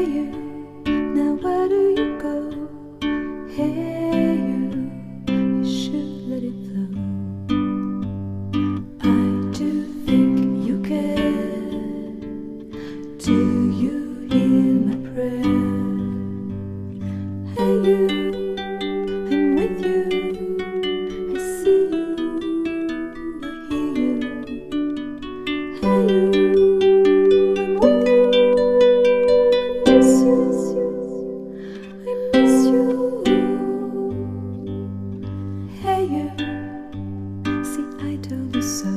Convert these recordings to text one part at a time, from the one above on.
you, now where do you go? Hey you should let it flow. I do think you care. Do you hear my prayer? Hey you, I'm with you. I see you, I hear you. Hey you, I'm with you. I miss you, I miss you. Hey you, see I told you so.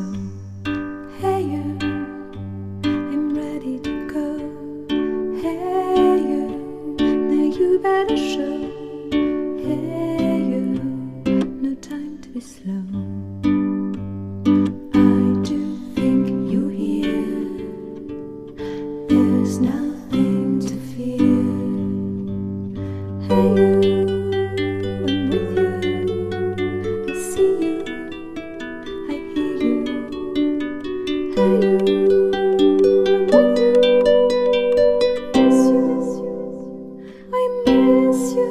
Hey you, I'm ready to go. Hey you, now you better show. Hey you, no time to be slow. I do think you hear. There's nothing to fear. Hey you, I'm with you. I see you, I hear you. Hey you, I'm with you. I miss you, I miss you.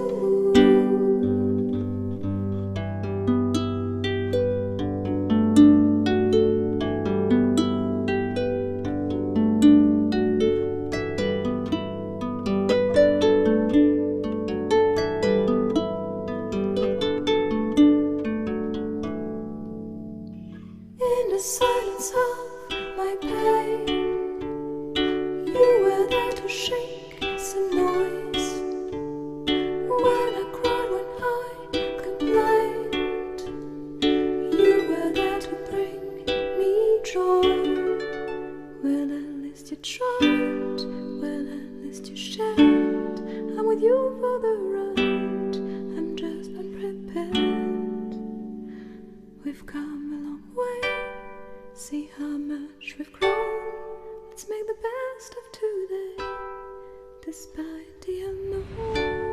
In the silence of my pain, you were there to shake some noise. When I cried, when I complained, you were there to bring me joy. Well, at least you tried, well, at least you shared. I'm with you for the ride, I'm just unprepared. We've come a long way, see how much we've grown. Let's make the best of today, despite the unknown.